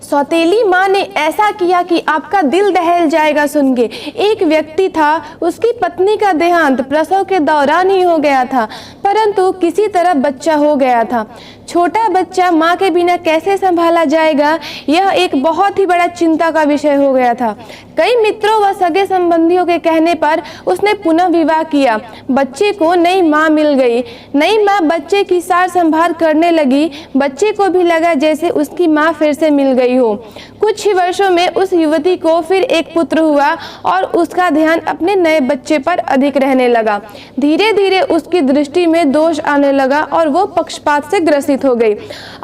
सौतेली माँ ने ऐसा किया कि आपका दिल दहल जाएगा सुन के। एक व्यक्ति था, उसकी पत्नी का देहांत प्रसव के दौरान ही हो गया था, परंतु किसी तरह बच्चा हो गया था। छोटा बच्चा माँ के बिना कैसे संभाला जाएगा, यह एक बहुत ही बड़ा चिंता का विषय हो गया था। कई मित्रों व सगे संबंधियों के कहने पर उसने पुनः विवाह किया। बच्चे को नई माँ मिल गई। नई माँ बच्चे की सार संभाल करने लगी। बच्चे को भी लगा जैसे उसकी माँ फिर से मिल गई हो। कुछ ही वर्षों में उस युवती को फिर एक पुत्र हुआ और उसका ध्यान अपने नए बच्चे पर अधिक रहने लगा। धीरे धीरे उसकी दृष्टि में दोष आने लगा और वो पक्षपात से ग्रसित हो गई।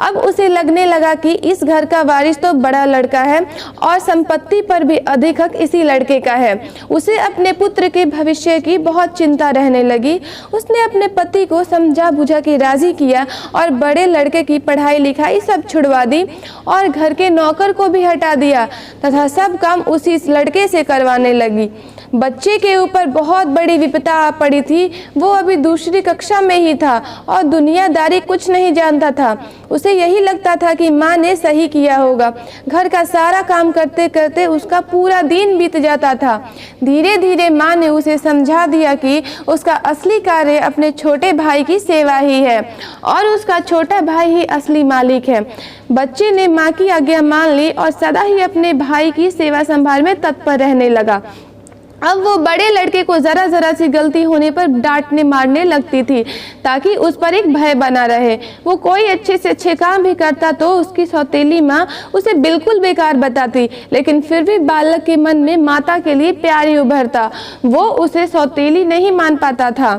अब उसे लगने लगा कि इस घर का वारिस तो बड़ा लड़का है और संपत्ति पर भी अधिक हक इसी लड़के का है। उसे अपने पुत्र के भविष्य की बहुत चिंता रहने लगी। उसने अपने पति को समझा बुझा के राजी किया और बड़े लड़के की पढ़ाई लिखाई सब छुड़वा दी और घर के नौकर को भी हटा दिया तथा सब काम उसी लड़के से करवाने लगी। बच्चे के ऊपर बहुत बड़ी विपदा आ पड़ी थी। वो अभी दूसरी कक्षा में ही था और दुनियादारी कुछ नहीं जानता था। उसे यही लगता था कि माँ ने सही किया होगा। घर का सारा काम करते करते उसका पूरा दिन बीत जाता था। धीरे धीरे माँ ने उसे समझा दिया कि उसका असली कार्य अपने छोटे भाई की सेवा ही है और उसका छोटा भाई ही असली मालिक है। बच्चे ने माँ की आज्ञा मान ली और सदा ही अपने भाई की सेवा संभाल में तत्पर रहने लगा। अब वो बड़े लड़के को जरा जरा सी गलती होने पर डांटने मारने लगती थी ताकि उस पर एक भय बना रहे। वो कोई अच्छे से अच्छे काम भी करता तो उसकी सौतेली माँ उसे बिल्कुल बेकार बताती, लेकिन फिर भी बालक के मन में माता के लिए प्यार ही उभरता। वो उसे सौतेली नहीं मान पाता था।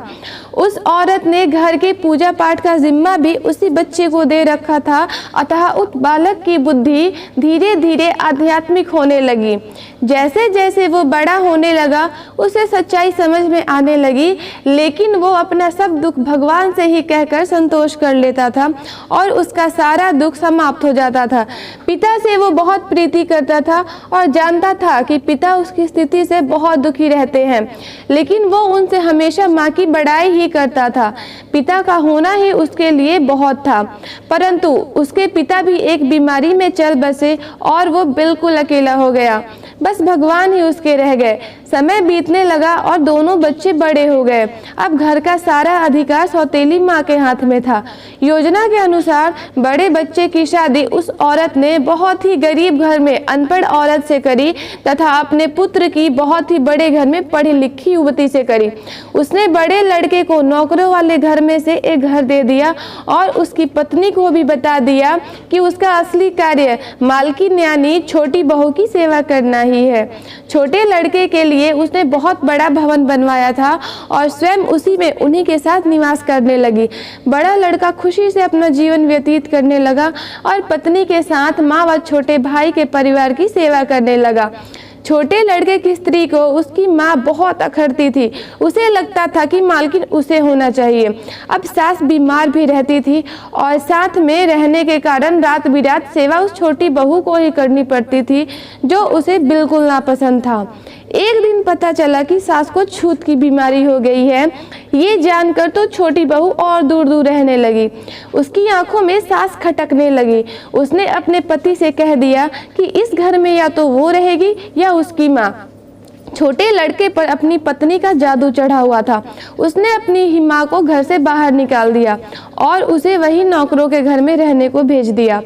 उस औरत ने घर के पूजा पाठ का जिम्मा भी उसी बच्चे को दे रखा था, अतः उस बालक की बुद्धि धीरे धीरे आध्यात्मिक होने लगी। जैसे जैसे वो बड़ा होने लगा उसे सच्चाई समझ में आने लगी, लेकिन वो अपना सब दुख भगवान से ही कहकर संतोष कर लेता था और उसका सारा दुख समाप्त हो जाता था। पिता से वो बहुत प्रीति करता था और जानता था कि पिता उसकी स्थिति से बहुत दुखी रहते हैं, लेकिन वो उनसे हमेशा माँ की बड़ाई ही करता था। पिता का होना ही उसके लिए बहुत था, परंतु उसके पिता भी एक बीमारी में चल बसे और वो बिल्कुल अकेला हो गया। बस भगवान ही उसके रह गए। समय बीतने लगा और दोनों बच्चे बड़े हो गए। अब घर का सारा अधिकार सौतेली माँ के हाथ में था। योजना के अनुसार बड़े बच्चे की शादी उस औरत ने बहुत ही गरीब घर में अनपढ़ औरत से करी तथा अपने पुत्र की बहुत ही बड़े घर में पढ़ी लिखी युवती से करी। उसने बड़े लड़के को नौकरों वाले घर में से एक घर दे दिया और उसकी पत्नी को भी बता दिया कि उसका असली कार्य मालकिन यानी छोटी बहू की सेवा करना ही है। छोटे लड़के के लिए उसने बहुत बड़ा भवन बनवाया था और स्वयं उसी में उन्हीं के साथ निवास करने लगी। बड़ा लड़का खुशी से अपना जीवन व्यतीत करने लगा और पत्नी के साथ माँ व छोटे भाई के परिवार की सेवा करने लगा। छोटे लड़के की स्त्री को उसकी माँ बहुत अखरती थी। उसे लगता था कि मालकिन उसे होना चाहिए। अब सास बीमार भी रहती थी और साथ में रहने के कारण रात बिरात सेवा उस छोटी बहू को ही करनी पड़ती थी, जो उसे बिल्कुल नापसंद था। एक दिन पता चला कि सास को छूत की बीमारी हो गई है। ये जानकर तो छोटी बहू और दूर दूर रहने लगी। उसकी आंखों में सांस खटकने लगी। उसने अपने पति से कह दिया कि इस घर में या तो वो रहेगी या उसकी माँ। छोटे लड़के पर अपनी पत्नी का जादू चढ़ा हुआ था। उसने अपनी ही माँ को घर से बाहर निकाल दिया और उसे वही नौकरों के घर में रहने को भेज दिया।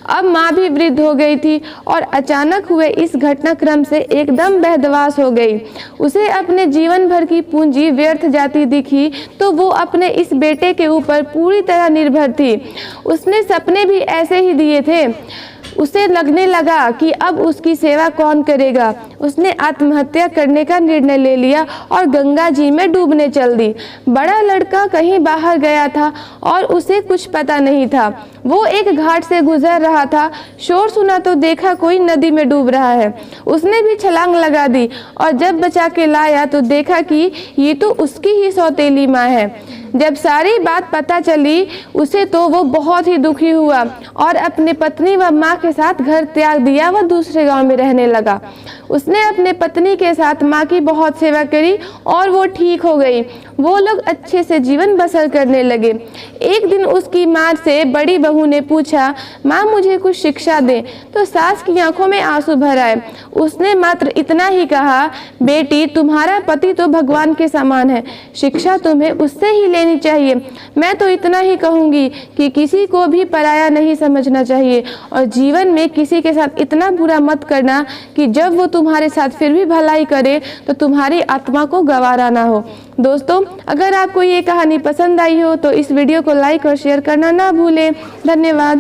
अब माँ भी वृद्ध हो गई थी और अचानक हुए इस घटनाक्रम से एकदम बहदवास हो गई। उसे अपने जीवन भर की पूंजी व्यर्थ जाती दिखी तो वो अपने इस बेटे के ऊपर पूरी तरह निर्भर थी। उसने सपने भी ऐसे ही दिए थे। उसे लगने लगा कि अब उसकी सेवा कौन करेगा। उसने आत्महत्या करने का निर्णय ले लिया और गंगा जी में डूबने चल दी। बड़ा लड़का कहीं बाहर गया था और उसे कुछ पता नहीं था। वो एक घाट से गुजर रहा था। शोर सुना तो देखा कोई नदी में डूब रहा है। उसने भी छलांग लगा दी और जब बचा के लाया तो देखा कि ये तो उसकी ही सौतेली माँ है। जब सारी बात पता चली उसे तो वो बहुत ही दुखी हुआ और अपने पत्नी व माँ के साथ घर त्याग दिया व दूसरे गांव में रहने लगा। उसने अपने पत्नी के साथ माँ की बहुत सेवा करी और वो ठीक हो गई। वो लोग अच्छे से जीवन बसर करने लगे। एक दिन उसकी माँ से बड़ी बहू बहू ने पूछा, माँ मुझे कुछ शिक्षा दे। तो सास की आंखों में आंसू भर आए। उसने मात्र इतना ही कहा, बेटी तुम्हारा पति तो भगवान के समान है, शिक्षा तुम्हें उससे ही लेनी चाहिए। मैं तो इतना ही कहूँगी कि किसी को भी पराया नहीं समझना चाहिए और जीवन में किसी के साथ इतना बुरा मत करना कि जब वो तुम्हारे साथ फिर भी भलाई करे तो तुम्हारी आत्मा को गवारा ना हो। दोस्तों, अगर आपको ये कहानी पसंद आई हो तो इस वीडियो को लाइक और शेयर करना ना भूलें। धन्यवाद।